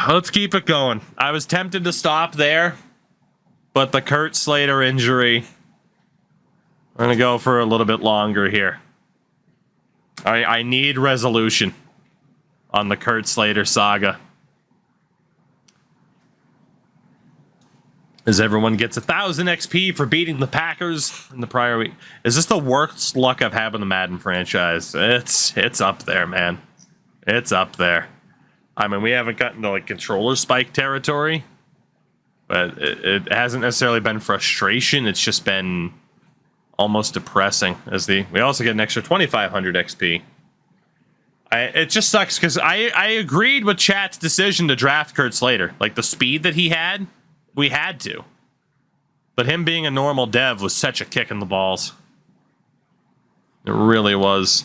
Let's keep it going. I was tempted to stop there, but the Kurt Slater injury, we're going to go for a little bit longer here. I need resolution on the Kurt Slater saga. As everyone gets 1,000 XP for beating the Packers in the prior week. Is this the worst luck I've had in the Madden franchise? It's up there, man. It's up there. I mean, we haven't gotten to like controller spike territory, but it hasn't necessarily been frustration. It's just been almost depressing. We also get an extra 2,500 XP. It just sucks because I agreed with chat's decision to draft Kurt Slater. Like the speed that he had. We had to. But him being a normal dev was such a kick in the balls. It really was.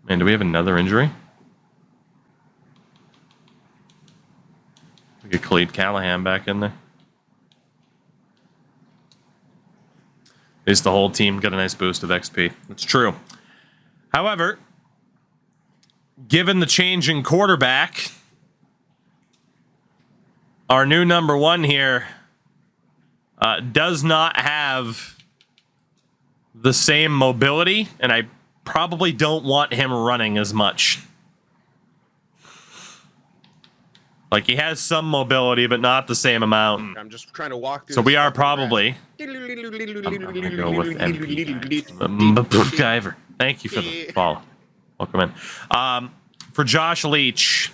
Man, do we have another injury? We get Khalid Callahan back in there. At least the whole team got a nice boost of XP. It's true. However, given the change in quarterback, our new number one here does not have the same mobility, and I probably don't want him running as much. Like, he has some mobility, but not the same amount. I'm just trying to walk through. So we are probably... I'm going to go with MP. MacGyver. Thank you for the follow. Welcome in. For Josh Leach...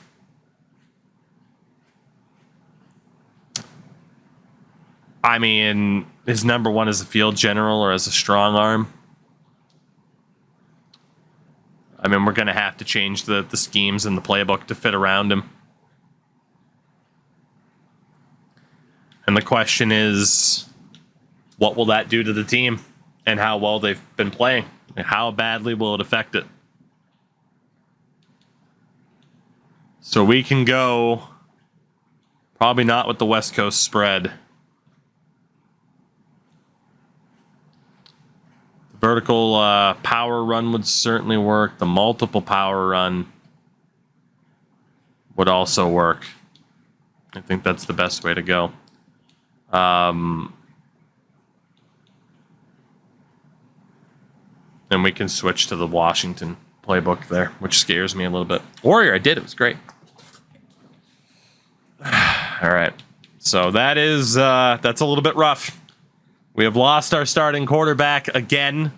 I mean, his number one as a field general or as a strong arm. I mean, we're going to have to change the schemes in the playbook to fit around him. And the question is, what will that do to the team? And how well they've been playing? And how badly will it affect it? So we can go, probably not with the West Coast spread. Vertical power run would certainly work. The multiple power run would also work. I think that's the best way to go. And we can switch to the Washington playbook there, which scares me a little bit. Warrior, I did. It was great. All right. So that is that's a little bit rough. We have lost our starting quarterback again.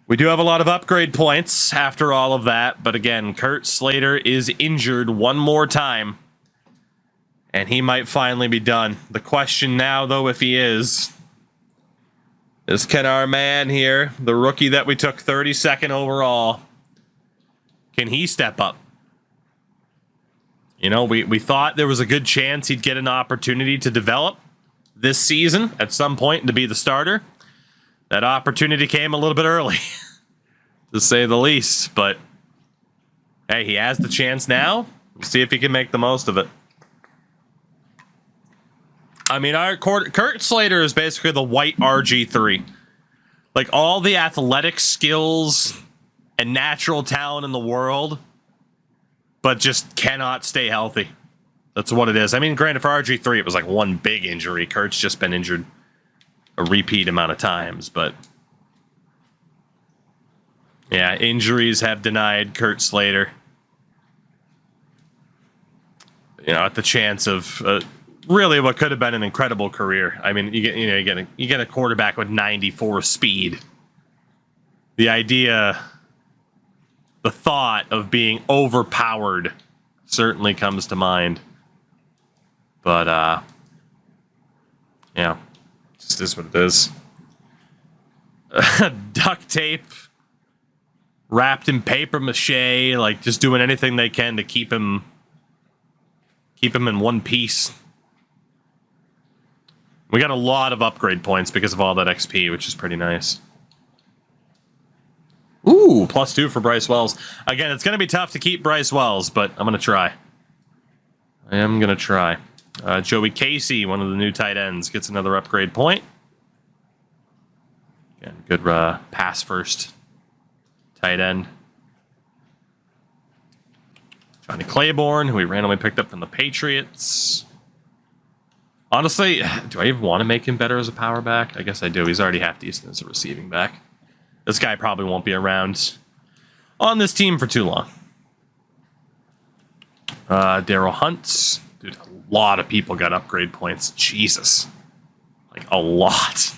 We do have a lot of upgrade points after all of that. But again, Kurt Slater is injured one more time. And he might finally be done. The question now, though, if he is can our man here, the rookie that we took 32nd overall, can he step up? You know, we thought there was a good chance he'd get an opportunity to develop this season at some point and to be the starter. That opportunity came a little bit early, to say the least. But, hey, he has the chance now. We'll see if he can make the most of it. I mean, Kurt Slater is basically the white RG3. Like, all the athletic skills and natural talent in the world, but just cannot stay healthy. That's what it is. I mean, granted, for RG3, it was like one big injury. Kurt's just been injured a repeat amount of times, but yeah, injuries have denied Kurt Slater, you know, at the chance of really what could have been an incredible career. I mean, you get a quarterback with 94 speed. The idea, the thought of being overpowered certainly comes to mind. But, yeah, just is what it is. Duct tape, wrapped in paper mache, like just doing anything they can to keep him in one piece. We got a lot of upgrade points because of all that XP, which is pretty nice. Ooh, +2 for Bryce Wells. Again, it's going to be tough to keep Bryce Wells, but I'm going to try. I am going to try. Joey Casey, one of the new tight ends, gets another upgrade point. Again, good pass first tight end. Johnny Claiborne, who we randomly picked up from the Patriots. Honestly, do I even want to make him better as a power back? I guess I do. He's already half decent as a receiving back. This guy probably won't be around on this team for too long. Daryl Hunt. Dude, a lot of people got upgrade points. Jesus. Like, a lot.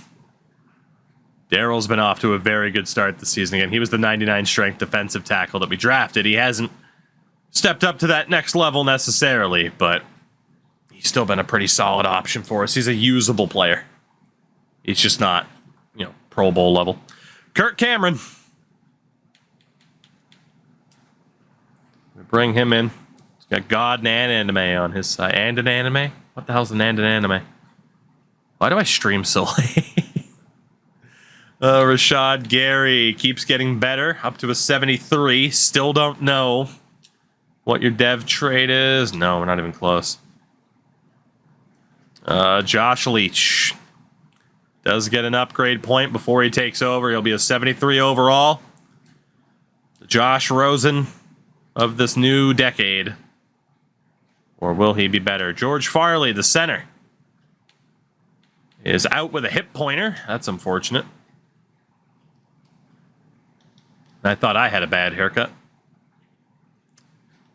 Daryl's been off to a very good start this season again. He was the 99 strength defensive tackle that we drafted. He hasn't stepped up to that next level necessarily, but he's still been a pretty solid option for us. He's a usable player. He's just not, Pro Bowl level. Kirk Cameron. We bring him in. He's got God and anime on his side. And an anime? What the hell's an and anime? Why do I stream so late? Rashad Gary keeps getting better, up to a 73. Still don't know what your dev trade is. No, we're not even close. Josh Leach does get an upgrade point before he takes over. He'll be a 73 overall. The Josh Rosen of this new decade. Or will he be better? George Farley, the center, is out with a hip pointer. That's unfortunate. I thought I had a bad haircut.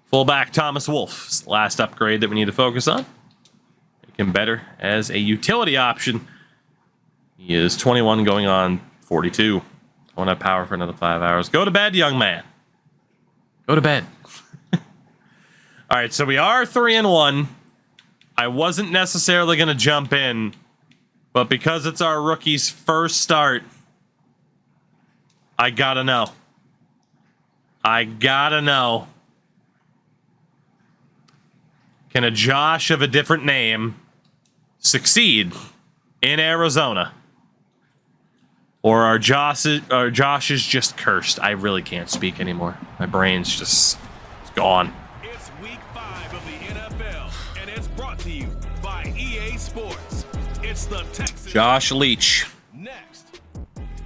Fullback Thomas Wolf, last upgrade that we need to focus on. Make him better as a utility option. He is 21 going on 42. I want to have power for another 5 hours. Go to bed, young man. Go to bed. All right, so we are 3-1. I wasn't necessarily going to jump in, but because it's our rookie's first start, I gotta know. I gotta know. Can a Josh of a different name succeed in Arizona? Or are Josh is just cursed? I really can't speak anymore. My brain's just gone. It's week 5 of the NFL, and it's brought to you by EA Sports. It's the Texans. Josh Leach Next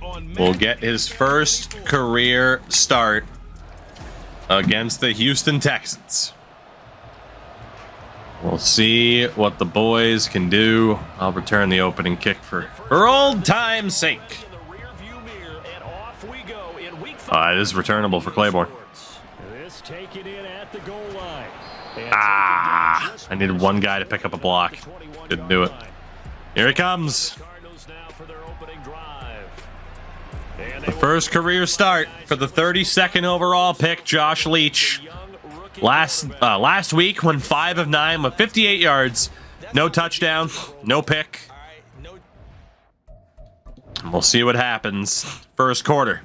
on will get his first career start against the Houston Texans. We'll see what the boys can do. I'll return the opening kick for old time's sake. It is returnable for Claiborne. I needed one guy to pick up a block. Didn't do it. Here he comes. The first career start for the 32nd overall pick, Josh Leach. Last week, went 5 of 9 with 58 yards, no touchdown, no pick. And we'll see what happens. First quarter.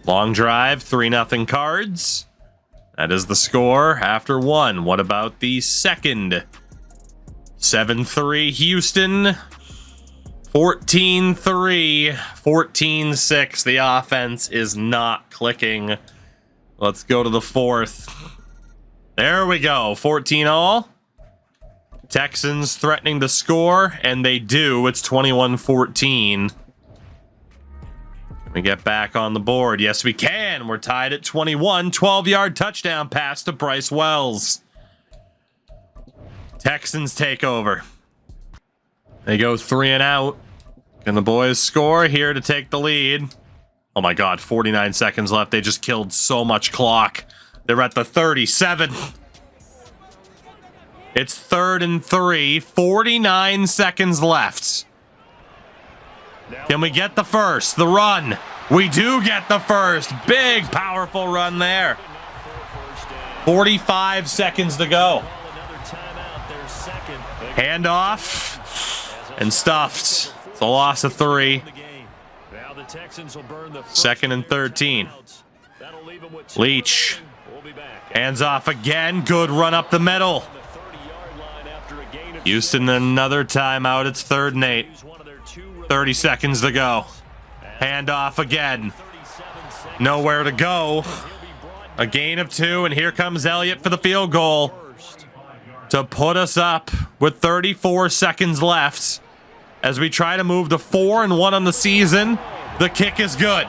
Long drive, 3-0 Cards. That is the score after 1. What about the second? 7-3 Houston. 14-3, 14-6. The offense is not clicking. Let's go to the fourth. There we go. 14-all. Texans threatening to score, and they do. It's 21-14. Can we get back on the board? Yes, we can. We're tied at 21. 12-yard touchdown pass to Bryce Wells. Texans take over. They go 3 and out. Can the boys score here to take the lead? Oh my God, 49 seconds left. They just killed so much clock. They're at the 37. It's 3rd and 3. 49 seconds left. Can we get the first? The run. We do get the first. Big, powerful run there. 45 seconds to go. Handoff. And stuffed. It's a loss of 3. 2nd and 13. Leach. Hands off again. Good run up the middle. Houston, another timeout. It's 3rd and 8. 30 seconds to go. Handoff again. Nowhere to go. A gain of 2, and here comes Elliott for the field goal to put us up with 34 seconds left. As we try to move to 4-1 on the season, the kick is good.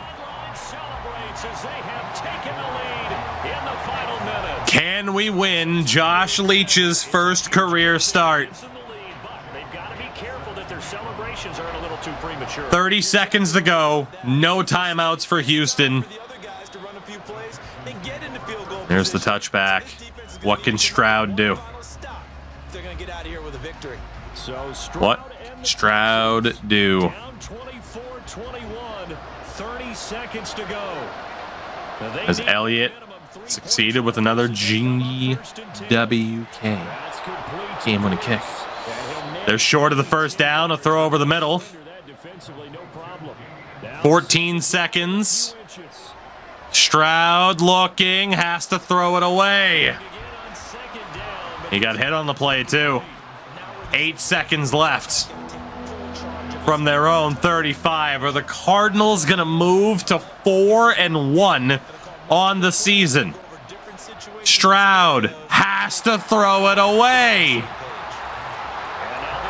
final minutes. Can we win Josh Leach's first career start? They've got to be careful that their celebrations aren't a little too premature. 30 seconds to go. No timeouts for Houston. There's the touchback. What can Stroud do? They're going to get out of here with a victory. So What Stroud do? Down 24-21, 30 seconds to go. As Elliott succeeded with another GWK game-winning kick. They're short of the first down. A throw over the middle. 14 seconds. Stroud looking, has to throw it away. He got hit on the play too. 8 seconds left from their own 35. Are the Cardinals going to move to 4-1 on the season? Stroud has to throw it away.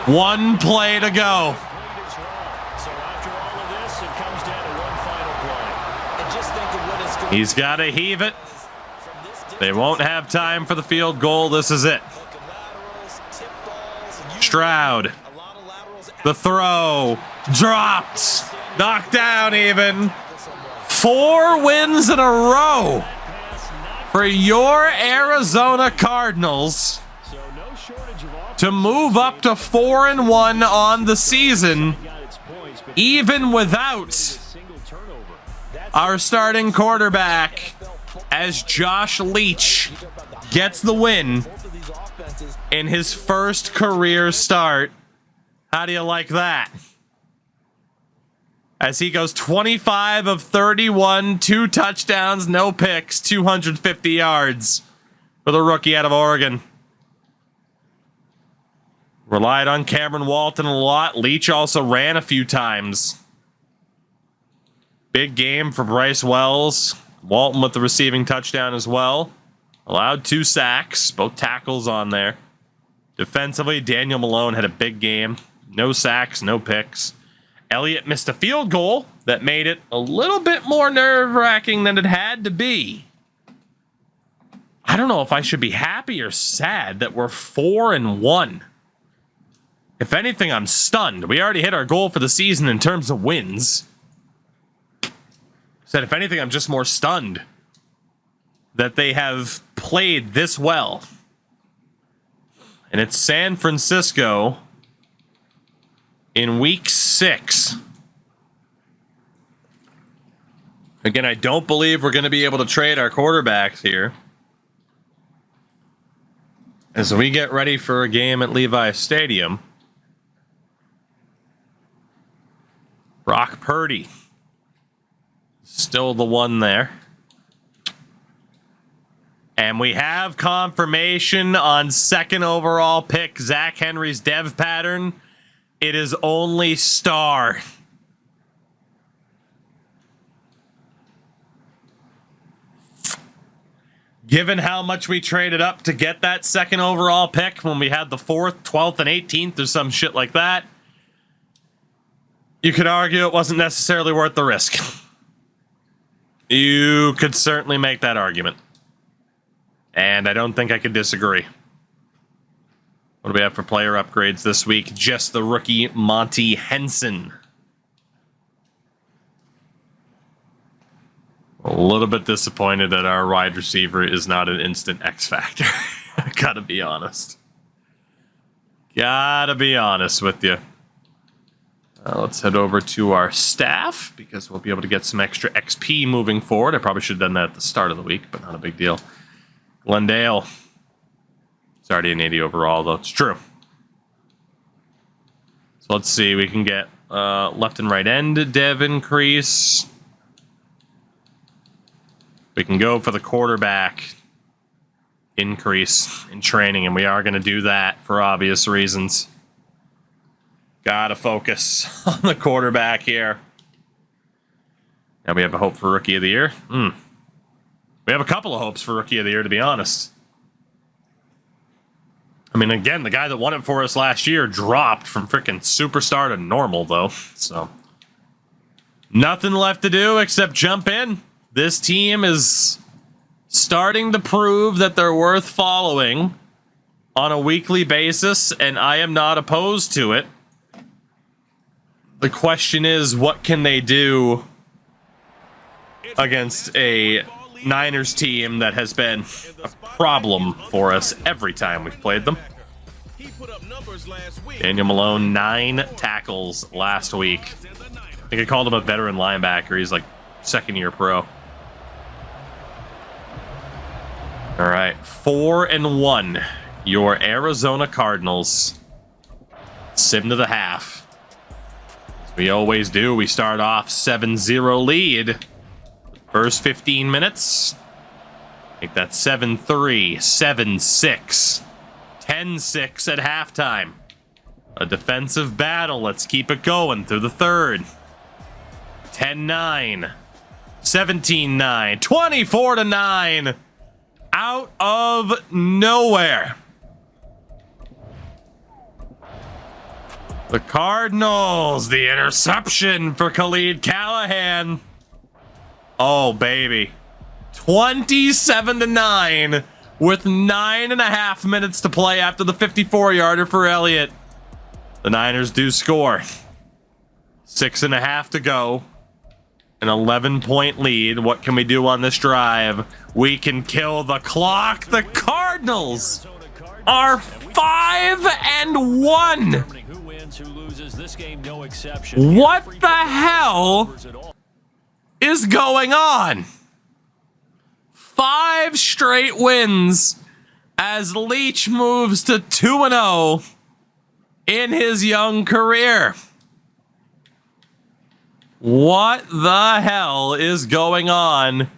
One play to go. He's got to heave it. They won't have time for the field goal. This is it. Stroud. The throw. Dropped. Knocked down even. 4 wins in a row for your Arizona Cardinals to move up to 4-1 on the season, even without our starting quarterback, as Josh Leach gets the win in his first career start. How do you like that? As he goes 25 of 31, 2 touchdowns, no picks, 250 yards for the rookie out of Oregon. Relied on Cameron Walton a lot. Leach also ran a few times. Big game for Bryce Wells. Walton with the receiving touchdown as well. Allowed 2 sacks, both tackles on there. Defensively, Daniel Malone had a big game. No sacks, no picks. Elliott missed a field goal that made it a little bit more nerve-wracking than it had to be. I don't know if I should be happy or sad that we're 4-1. If anything, I'm stunned. We already hit our goal for the season in terms of wins. Said, if anything, I'm just more stunned that they have played this well. And it's San Francisco in week 6. Again, I don't believe we're going to be able to trade our quarterbacks here, as we get ready for a game at Levi Stadium. Brock Purdy, still the one there. And we have confirmation on 2nd overall pick, Zach Henry's dev pattern. It is only star. Given how much we traded up to get that 2nd overall pick when we had the 4th, 12th, and 18th or some shit like that, you could argue it wasn't necessarily worth the risk. You could certainly make that argument. And I don't think I could disagree. What do we have for player upgrades this week? Just the rookie Monty Henson. A little bit disappointed that our wide receiver is not an instant X factor. Gotta be honest. Gotta be honest with you. Let's head over to our staff, because we'll be able to get some extra XP moving forward. I probably should have done that at the start of the week, but not a big deal. Glendale. It's already an 80 overall, though. It's true. So let's see. We can get left and right end dev increase. We can go for the quarterback increase in training, and we are going to do that for obvious reasons. Gotta focus on the quarterback here. Now we have a hope for Rookie of the Year. We have a couple of hopes for Rookie of the Year, to be honest. I mean, again, the guy that won it for us last year dropped from freaking superstar to normal, though. So, nothing left to do except jump in. This team is starting to prove that they're worth following on a weekly basis, and I am not opposed to it. The question is, what can they do against a Niners team that has been a problem for us every time we've played them? Daniel Malone, 9 tackles last week. I think I called him a veteran linebacker. He's like second-year pro. All right, 4-1. Your Arizona Cardinals. Sim to the half. As we always do, we start off 7-0 lead. First 15 minutes. Make that 7-3, 7-6, 10-6 at halftime. A defensive battle. Let's keep it going through the third. 10-9, 17-9, 24-9. Out of nowhere. The Cardinals, the interception for Khalid Callahan. Oh, baby. 27-9 with 9.5 minutes to play after the 54-yarder for Elliott. The Niners do score. 6.5 to go. An 11-point lead. What can we do on this drive? We can kill the clock. The Cardinals are 5-1. What the hell is going on? 5 straight wins as Leach moves to 2-0 in his young career. What the hell is going on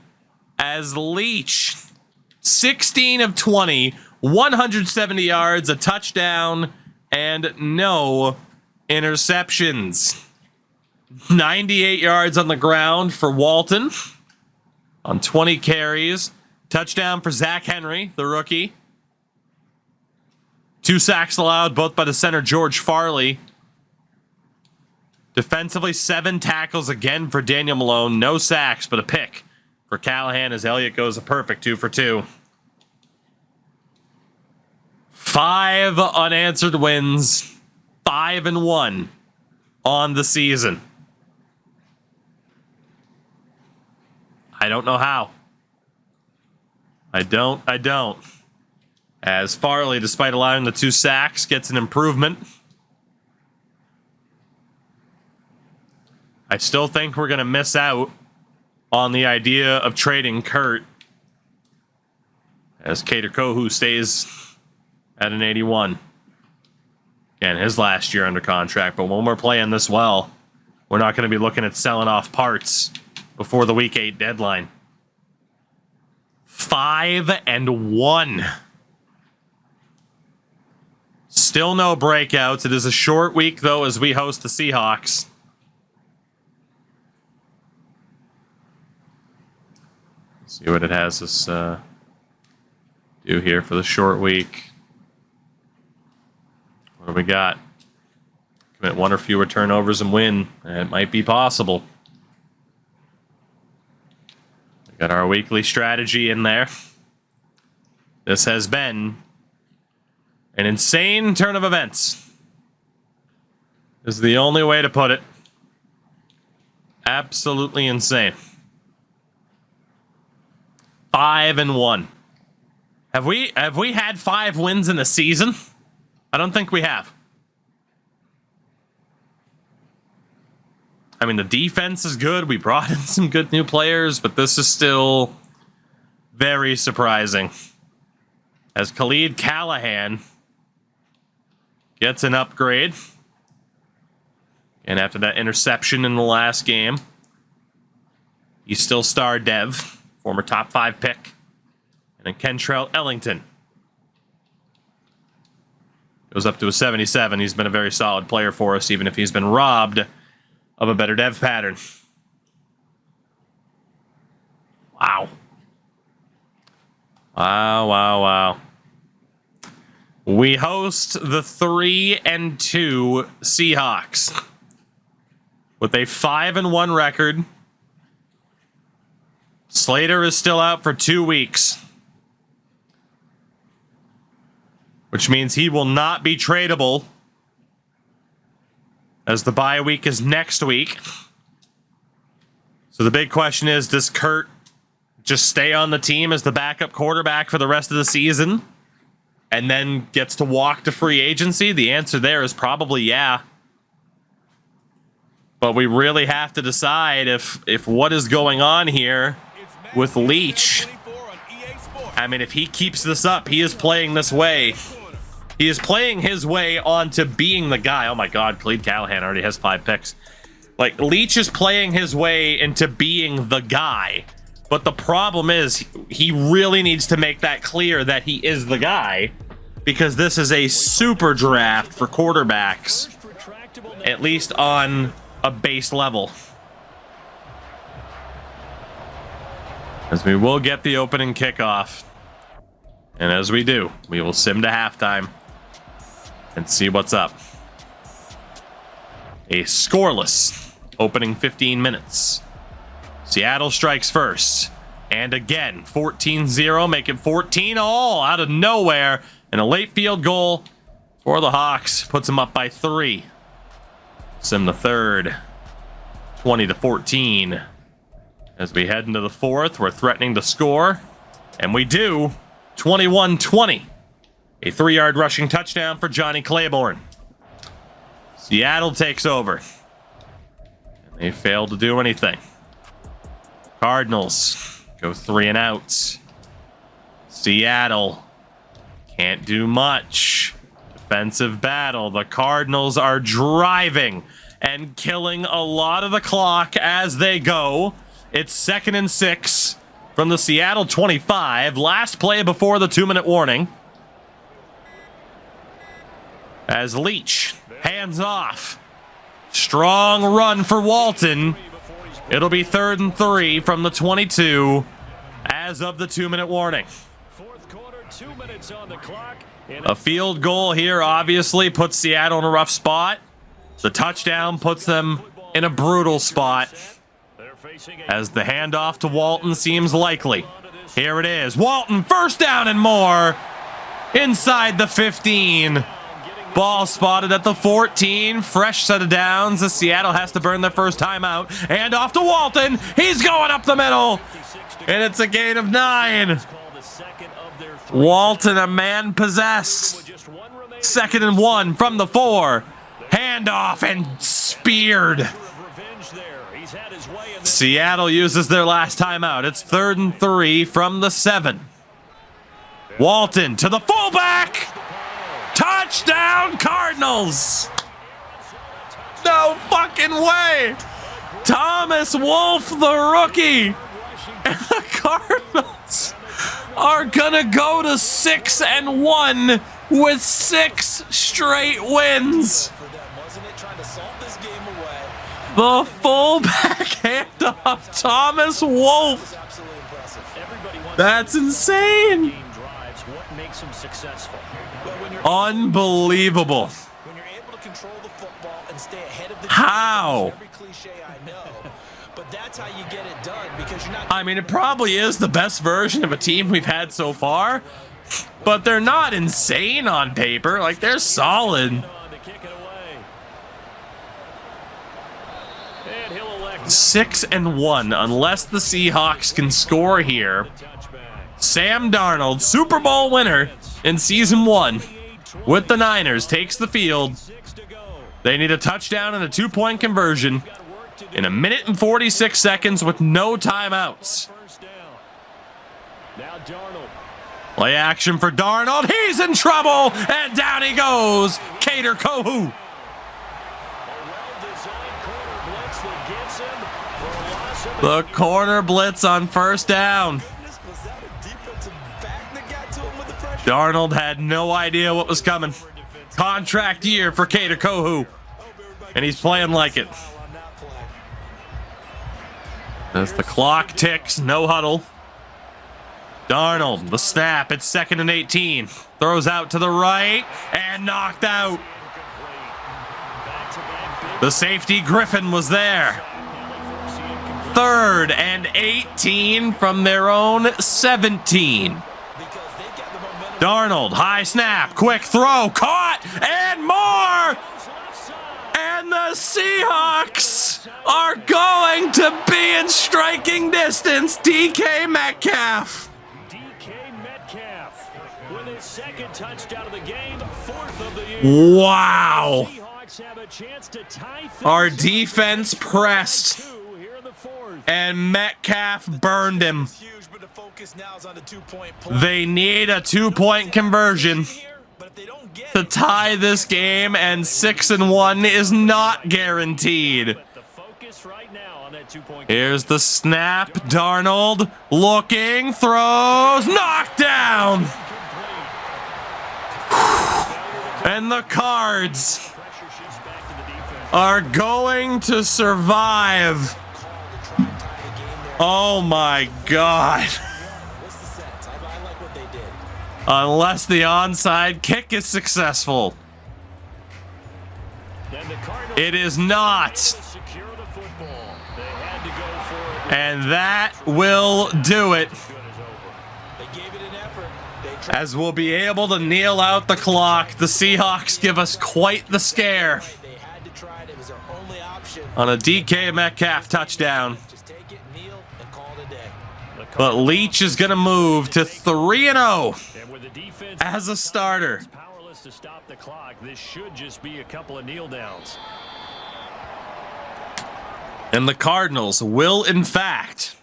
as Leach, 16 of 20, 170 yards, a touchdown, and no interceptions. 98 yards on the ground for Walton on 20 carries. Touchdown for Zach Henry, the rookie. 2 sacks allowed, both by the center, George Farley. Defensively, 7 tackles again for Daniel Malone. No sacks, but a pick for Callahan as Elliott goes a perfect 2 for 2. 5 unanswered wins. 5-1 on the season. I don't know how. I don't. As Farley, despite allowing the 2 sacks, gets an improvement. I still think we're going to miss out on the idea of trading Kurt, as Kader Kohu stays at an 81. Again, his last year under contract, but when we're playing this well, we're not going to be looking at selling off parts before the Week 8 deadline. 5-1. Still no breakouts. It is a short week, though, as we host the Seahawks. See what it has us do here for the short week. What do we got? Commit 1 or fewer turnovers and win. It might be possible. We got our weekly strategy in there. This has been an insane turn of events. This is the only way to put it. Absolutely insane. 5-1. Have we had 5 wins in a season? I don't think we have. I mean, the defense is good. We brought in some good new players, but this is still very surprising. As Khalid Callahan gets an upgrade. And after that interception in the last game, he's still star Dev. Former top 5 pick. And then Kentrell Ellington goes up to a 77. He's been a very solid player for us, even if he's been robbed of a better dev pattern. Wow. Wow. We host the 3-2 Seahawks with a 5-1 record. Slater is still out for 2 weeks, which means he will not be tradable, as the bye week is next week. So the big question is, does Kurt just stay on the team as the backup quarterback for the rest of the season and then gets to walk to free agency? The answer there is probably yeah. But we really have to decide if what is going on here with Leach. I mean, if he keeps this up, he is playing this way. He is playing his way onto being the guy. Oh my God, Khalid Callahan already has 5 picks. Like, Leach is playing his way into being the guy. But the problem is, he really needs to make that clear that he is the guy, because this is a super draft for quarterbacks, at least on a base level. As we will get the opening kickoff. And as we do, we will sim to halftime and see what's up. A scoreless opening 15 minutes. Seattle strikes first. And again, 14-0, make it 14 all out of nowhere. And a late field goal for the Hawks puts them up by 3. Sim the third, 20-14. As we head into the fourth, we're threatening to score. And we do, 21-20. A 3-yard rushing touchdown for Johnny Claiborne. Seattle takes over. And they fail to do anything. Cardinals go 3 and out. Seattle can't do much. Defensive battle. The Cardinals are driving and killing a lot of the clock as they go. It's 2nd and 6 from the Seattle 25. Last play before the 2-minute warning. As Leach hands off. Strong run for Walton. It'll be 3rd and 3 from the 22 as of the 2-minute warning. Fourth quarter, 2 minutes on the clock. A field goal here obviously puts Seattle in a rough spot. The touchdown puts them in a brutal spot as the handoff to Walton seems likely. Here it is. Walton, first down and more. Inside the 15. Ball spotted at the 14. Fresh set of downs as Seattle has to burn their first timeout. And off to Walton. He's going up the middle. And it's a gain of 9. Walton, a man possessed. 2nd and 1 from the 4. Handoff and speared. Seattle uses their last timeout. It's 3rd and 3 from the 7. Walton to the fullback. Touchdown, Cardinals! No fucking way! Thomas Wolfe, the rookie, and the Cardinals are gonna go to 6 and 1 with 6 straight wins. The fullback handoff, Thomas Wolfe. That's insane. Unbelievable. When you're able to control the football and stay ahead of the How? every cliche I know, but that's how you get it done, because you're not. I mean, it probably is the best version of a team we've had so far, but they're not insane on paper. Like, they're solid. 6 and 1, unless the Seahawks can score here. Sam Darnold, Super Bowl winner in season 1 with the Niners, takes the field. They need a touchdown and a 2-point conversion in 1 minute and 46 seconds with no timeouts. Play action for Darnold. He's in trouble, and down he goes. Kader Kohou. The corner blitz on first down. Darnold had no idea what was coming. Contract year for Kader Kohou, and he's playing like it. As the clock ticks, no huddle. Darnold, the snap, it's 2nd and 18. Throws out to the right, and knocked out. The safety, Griffin, was there. 3rd and 18 from their own 17. Darnold, high snap, quick throw, caught, and more! And the Seahawks are going to be in striking distance. DK Metcalf. DK Metcalf with his second touchdown of the game, 4th of the year. Wow. Seahawks have a chance to tie things. Our defense pressed, Here in the 4th. and Metcalf burned him. Huge, but the focus now is on the 2-point play. They need a 2-point conversion But if they don't get to it, tie this game, and 6-1 is not guaranteed. But the focus right now on that 2-point. Here's the snap. Darnold looking, throws, knocked down. And the Cards Pressure shifts back to the defense. are going to survive. Oh my God. what's the sense? I like what they did. Unless the onside kick is successful. And the Cardinals It is not. secure the football. They had to go for it. And that will do it. Good is over. They gave it an effort. They tried. As we'll be able to kneel out the clock, the Seahawks give us quite the scare They had to try it. It was their only option. on a DK Metcalf touchdown. Just take it, kneel, and call it a day. The But Cardinals Leach is going to move to 3-0 and with the defense as a starter. powerless to stop the clock, this should just be a couple of kneel downs. And the Cardinals will, in fact,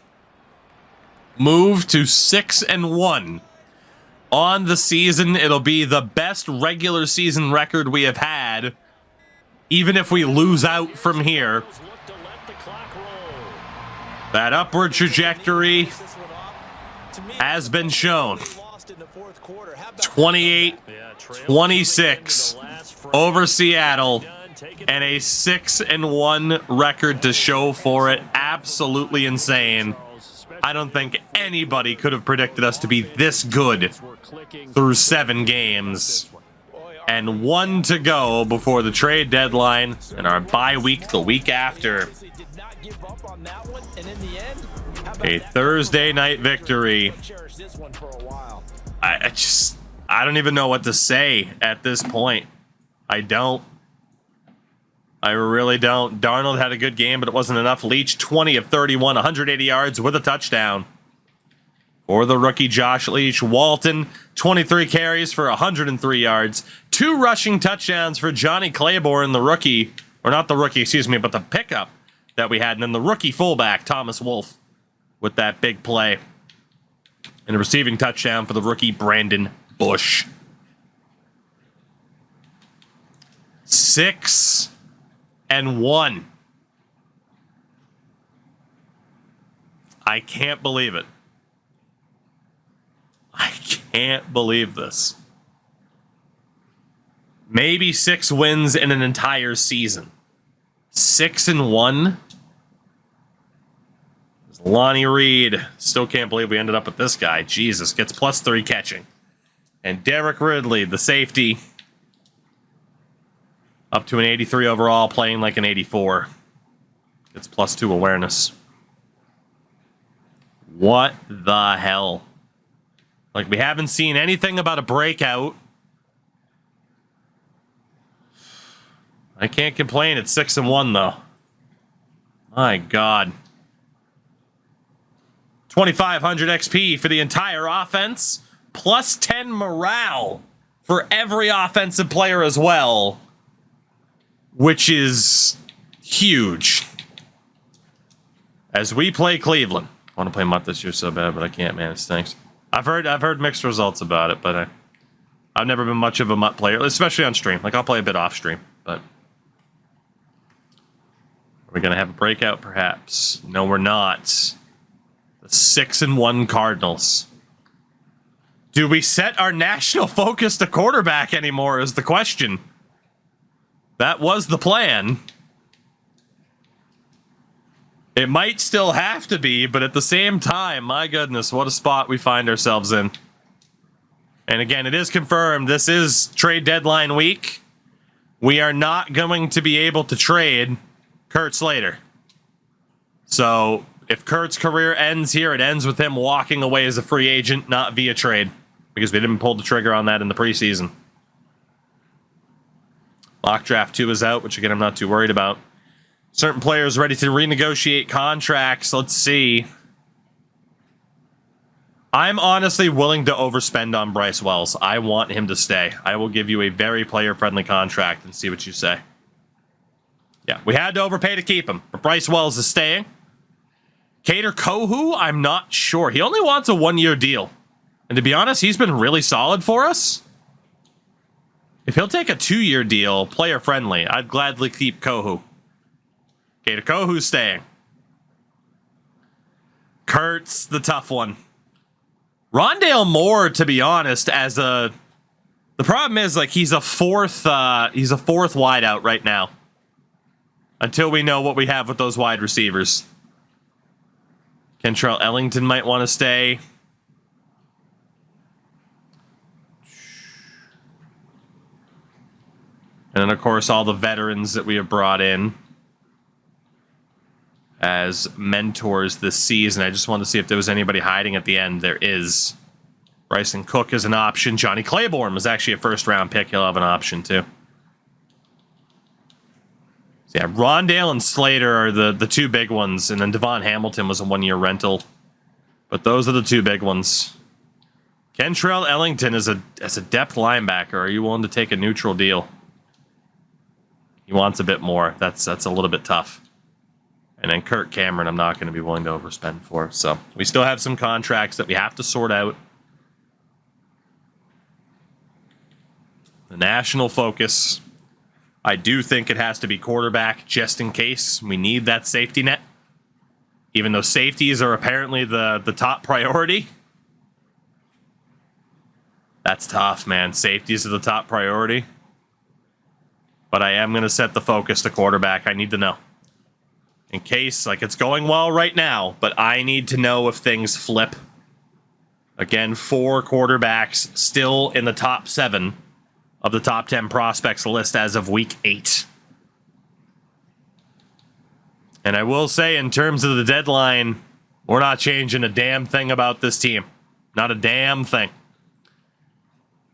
move to 6-1 on the season. It'll be the best regular season record we have had, even if we lose out from here. Look to let the clock roll. That upward trajectory This one off. To me, has been shown. they lost in the fourth quarter. How about 28 Yeah, trail 26 into the last frame. over Seattle, Done, take it and a 6-1 record to show for it. Absolutely insane. I don't think anybody could have predicted us to be this good We're clicking through 7 games. And 1 to go before the trade deadline and our bye week the week after. they did not give up on that one, and in the end, how about A that? Thursday night victory. Cherish this one for a while. I don't even know what to say at this point. I don't. I really don't. Darnold had a good game, but it wasn't enough. Leach, 20 of 31, 180 yards with a touchdown. For the rookie Josh Leach. Walton, 23 carries for 103 yards. 2 rushing touchdowns for Johnny Claiborne, the rookie. Or not the rookie, excuse me, but the pickup that we had. And then the rookie fullback, Thomas Wolfe, with that big play. And a receiving touchdown for the rookie Brandon Bush. 6-1. I can't believe it. I can't believe this. Maybe 6 wins in an entire season. 6-1. Lonnie Reed. Still can't believe we ended up with this guy. Jesus, gets +3 catching. And Derek Ridley, the safety, up to an 83 overall, playing like an 84. Gets +2 awareness. What the hell? Like, we haven't seen anything about a breakout. I can't complain. It's 6-1, though. My God. 2,500 XP for the entire offense, +10 morale for every offensive player as well, which is huge. As we play Cleveland. I want to play Mutt this year so bad, but I can't, man. It stinks. I've heard mixed results about it, but I've never been much of a Mutt player, especially on stream. Like, I'll play a bit off stream, but are we gonna have a breakout? Perhaps. No, we're not. The 6-1 Cardinals. Do we set our national focus to quarterback anymore? Is the question. That was the plan. It might still have to be, but at the same time, my goodness, what a spot we find ourselves in. And again, it is confirmed. This is trade deadline week. We are not going to be able to trade Kurt Slater. So if Kurt's career ends here, it ends with him walking away as a free agent, not via trade, because we didn't pull the trigger on that in the preseason. Mock draft 2 is out, which again I'm not too worried about. Certain players ready to renegotiate contracts. Let's see. I'm honestly willing to overspend on Bryce Wells. I want him to stay. I will give you a very player-friendly contract and see what you say. Yeah, we had to overpay to keep him, but Bryce Wells is staying. Kader Kohu, I'm not sure. He only wants a 1-year deal. And to be honest, he's been really solid for us. If he'll take a 2-year deal, player-friendly, I'd gladly keep Kohu. Kader Kohu's staying. Kurt's the tough one. Rondale Moore, to be honest, as a... The problem is, like, he's a fourth wideout right now. Until we know what we have with those wide receivers. Kentrell Ellington might want to stay. And then, of course, all the veterans that we have brought in as mentors this season. I just wanted to see if there was anybody hiding at the end. There is. Bryson Cook is an option. Johnny Claiborne was actually a first-round pick. He'll have an option, too. So yeah, Rondale and Slater are the two big ones. And then Devon Hamilton was a 1-year rental. But those are the two big ones. Kentrell Ellington is a depth linebacker. Are you willing to take a neutral deal? He wants a bit more. That's a little bit tough. And then Kurt Cameron, I'm not going to be willing to overspend for. So we still have some contracts that we have to sort out. The national focus, I do think it has to be quarterback just in case. We need that safety net. Even though safeties are apparently the top priority. That's tough, man. Safeties are the top priority. But I am going to set the focus to quarterback. I need to know. In case, like, it's going well right now, but I need to know if things flip. Again, 4 quarterbacks still in the top 7 of the top 10 prospects list as of week 8. And I will say, in terms of the deadline, we're not changing a damn thing about this team. Not a damn thing.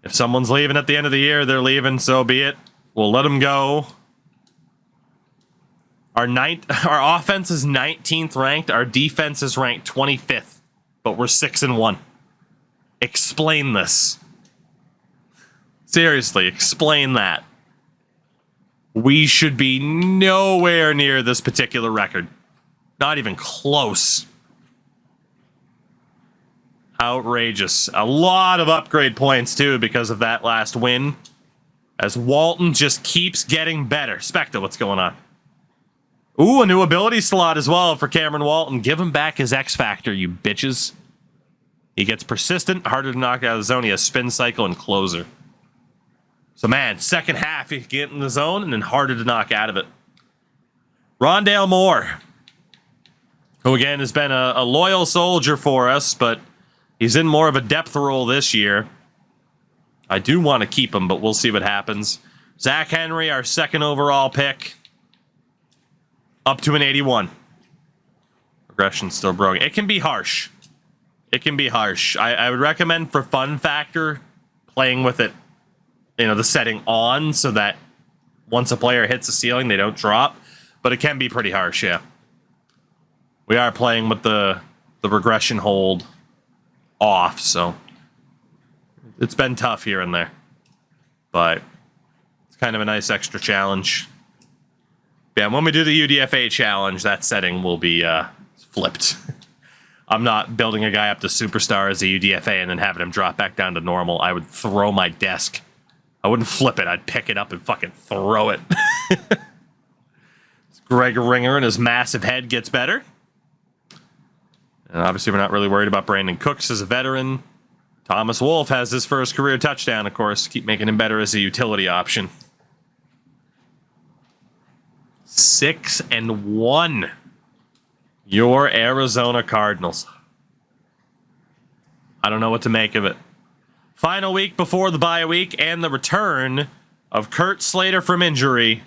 If someone's leaving at the end of the year, they're leaving, so be it. We'll let them go. Our offense is 19th ranked. Our defense is ranked 25th. But we're 6-1. Explain this. Seriously, explain that. We should be nowhere near this particular record. Not even close. Outrageous. A lot of upgrade points, too, because of that last win. As Walton just keeps getting better. Spectre, what's going on? Ooh, a new ability slot as well for Cameron Walton. Give him back his X Factor, you bitches. He gets persistent, harder to knock out of the zone. He has spin cycle and closer. So, man, second half, you get in the zone and then harder to knock out of it. Rondale Moore, who again has been a loyal soldier for us, but he's in more of a depth role this year. I do want to keep him, but we'll see what happens. Zach Henry, our second overall pick. Up to an 81. Regression's still broken. It can be harsh. It can be harsh. I would recommend for fun factor playing with it, the setting on so that once a player hits the ceiling, they don't drop. But it can be pretty harsh, yeah. We are playing with the regression hold off, so it's been tough here and there. But it's kind of a nice extra challenge. Yeah, when we do the UDFA challenge, that setting will be flipped. I'm not building a guy up to superstar as a UDFA and then having him drop back down to normal. I would throw my desk. I wouldn't flip it. I'd pick it up and fucking throw it. Greg Ringer and his massive head gets better. And obviously, we're not really worried about Brandon Cooks as a veteran. Thomas Wolfe has his first career touchdown, of course. Keep making him better as a utility option. 6-1. Your Arizona Cardinals. I don't know what to make of it. Final week before the bye week and the return of Kurt Slater from injury.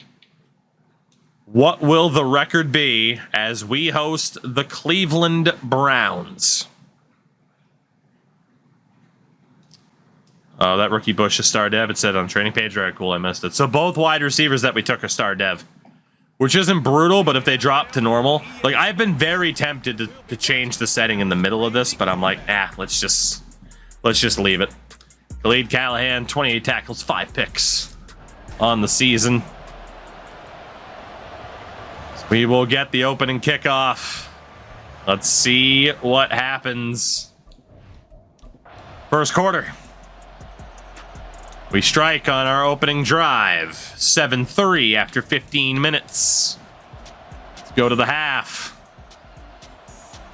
What will the record be as we host the Cleveland Browns? Oh, that rookie Bush is star dev. It said on training page. Right, cool. I missed it. So both wide receivers that we took are star dev, which isn't brutal, but if they drop to normal, like I've been very tempted to change the setting in the middle of this, but I'm like, let's just leave it. Khalid Callahan, 28 tackles, 5 picks on the season. We will get the opening kickoff. Let's see what happens. First quarter. We strike on our opening drive. 7-3 after 15 minutes. Let's go to the half.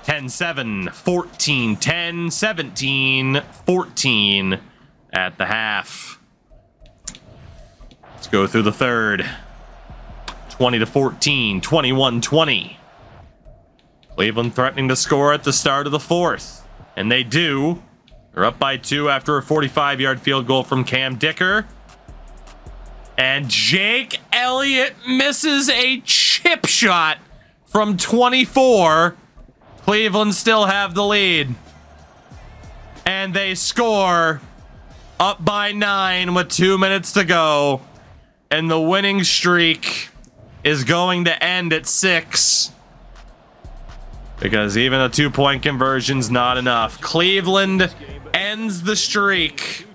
10-7, 14-10, 17-14 at the half. Let's go through the third. 20-14, 21-20. Cleveland threatening to score at the start of the fourth. And they do. They're up by 2 after a 45-yard field goal from Cam Dicker. And Jake Elliott misses a chip shot from 24. Cleveland still have the lead. And they score up by 9 with 2 minutes to go. And the winning streak is going to end at 6. Because even a 2-point conversion's not enough. Cleveland ends the streak.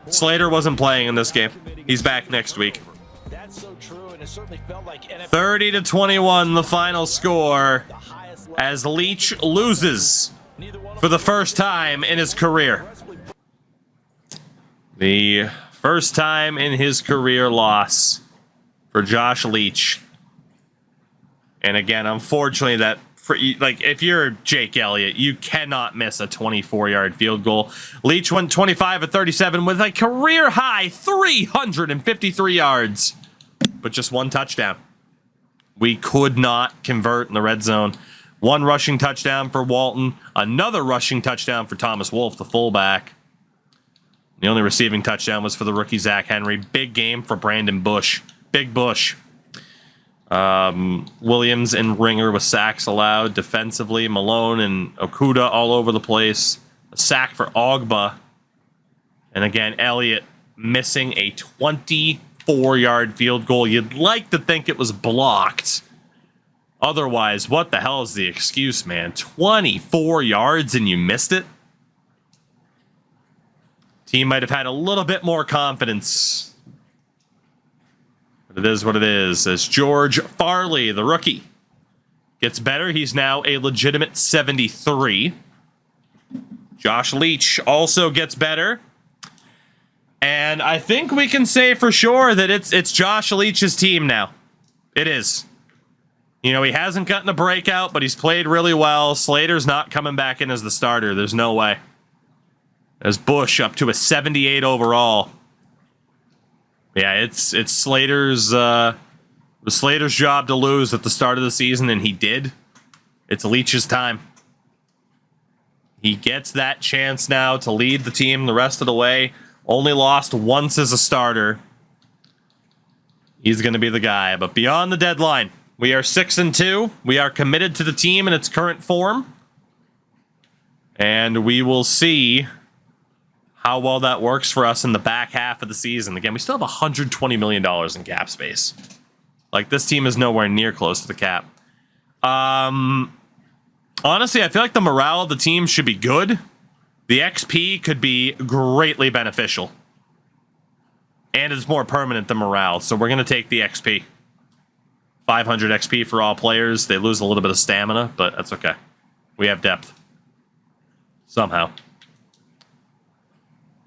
Slater wasn't playing in this game. He's back next week. 30-21, the final score, as Leach loses for the first time in his career. The first time in his career loss for Josh Leach. And again, unfortunately, that if you're Jake Elliott, you cannot miss a 24-yard field goal. Leach went 25 of 37 with a career high 353 yards, but just 1 touchdown. We could not convert in the red zone. 1 rushing touchdown for Walton, another rushing touchdown for Thomas Wolfe, the fullback. The only receiving touchdown was for the rookie Zach Henry. Big game for Brandon Bush. Big Bush. Williams and Ringer with sacks allowed defensively. Malone and Okuda all over the place. A sack for Ogba. And again, Elliott missing a 24-yard field goal. You'd like to think it was blocked. Otherwise, what the hell is the excuse, man? 24 yards and you missed it? Team might have had a little bit more confidence. But it is what it is. As George Farley, the rookie, gets better. He's now a legitimate 73. Josh Leach also gets better. And I think we can say for sure that it's Josh Leach's team now. It is. You know, he hasn't gotten a breakout, but he's played really well. Slater's not coming back in as the starter. There's no way. There's Bush up to a 78 overall. Yeah, it's Slater's Slater's job to lose at the start of the season, and he did. It's Leach's time. He gets that chance now to lead the team the rest of the way. Only lost once as a starter. He's going to be the guy. But beyond the deadline, we are 6-2. We are committed to the team in its current form. And we will see how well that works for us in the back half of the season. Again, we still have $120 million in cap space. Like, this team is nowhere near close to the cap. Honestly, I feel like the morale of the team should be good. The XP could be greatly beneficial. And it's more permanent than morale, so we're going to take the XP. 500 XP for all players. They lose a little bit of stamina, but that's okay. We have depth. Somehow.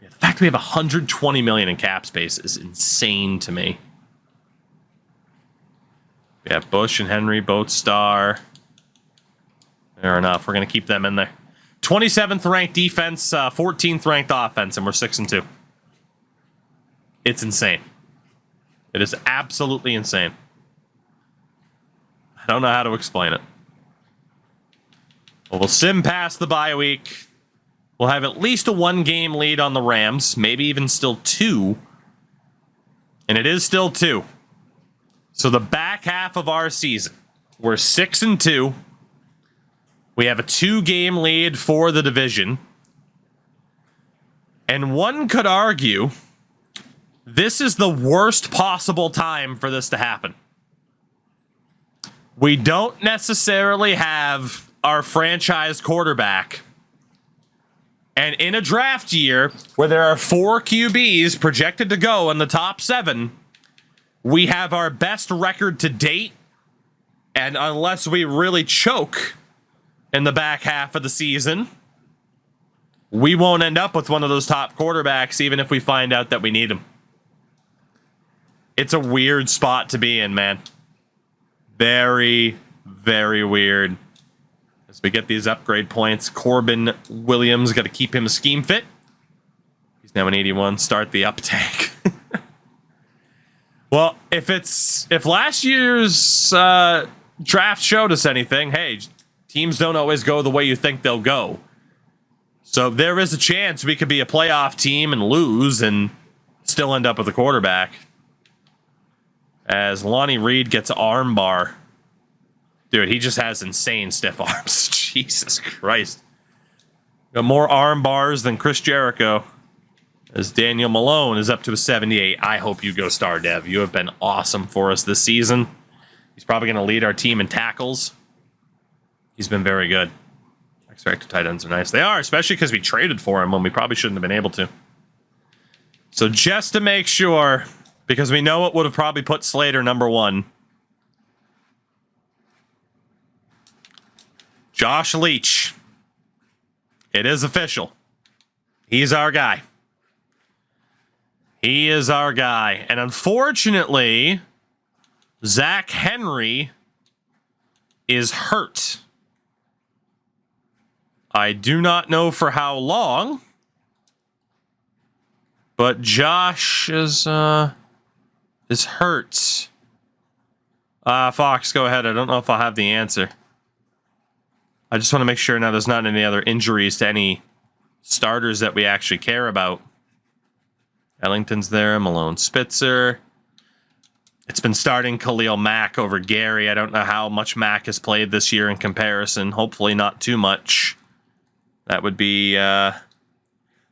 The fact we have $120 million in cap space is insane to me. We have Bush and Henry, both star. Fair enough. We're going to keep them in there. 27th ranked defense, 14th ranked offense, and we're 6-2. It's insane. It is absolutely insane. I don't know how to explain it. Well, we'll sim past the bye week. We'll have at least a 1-game lead on the Rams, maybe even still 2. And it is still 2. So the back half of our season, we're 6-2. We have a 2-game lead for the division. And one could argue this is the worst possible time for this to happen. We don't necessarily have our franchise quarterback. And in a draft year where there are 4 QBs projected to go in the top 7, we have our best record to date. And unless we really choke in the back half of the season, we won't end up with one of those top quarterbacks, even if we find out that we need him. It's a weird spot to be in, man. Very, very weird. As we get these upgrade points, Corbin Williams, got to keep him scheme fit. He's now an 81. Start the uptake. Well, if last year's draft showed us anything, hey, teams don't always go the way you think they'll go. So there is a chance we could be a playoff team and lose and still end up with a quarterback. As Lonnie Reed gets arm bar. Dude, he just has insane stiff arms. Jesus Christ. Got more arm bars than Chris Jericho. As Daniel Malone is up to a 78. I hope you go star, Dev. You have been awesome for us this season. He's probably going to lead our team in tackles. He's been very good. X-Factor tight ends are nice. They are, especially because we traded for him when we probably shouldn't have been able to. So just to make sure, because we know it would have probably put Slater number 1. Josh Leach. It is official. He's our guy. He is our guy. And unfortunately, Zach Henry is hurt. I do not know for how long, but Josh is hurt. Fox, go ahead. I don't know if I'll have the answer. I just want to make sure now there's not any other injuries to any starters that we actually care about. Ellington's there, Malone Spitzer. It's been starting Khalil Mack over Gary. I don't know how much Mack has played this year in comparison. Hopefully not too much. That would be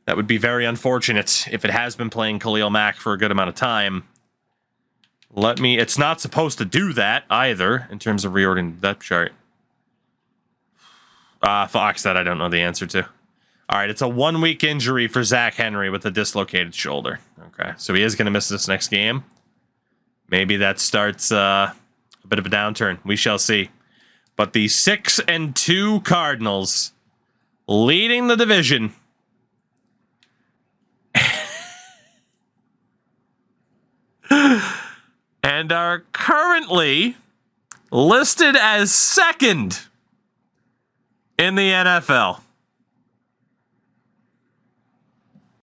very unfortunate if it has been playing Khalil Mack for a good amount of time. It's not supposed to do that either in terms of reordering the depth chart. Fox, that I don't know the answer to. All right, it's a 1-week injury for Zach Henry with a dislocated shoulder. Okay, so he is going to miss this next game. Maybe that starts a bit of a downturn. We shall see. But the 6-2 Cardinals leading the division. And are currently listed as second in the NFL.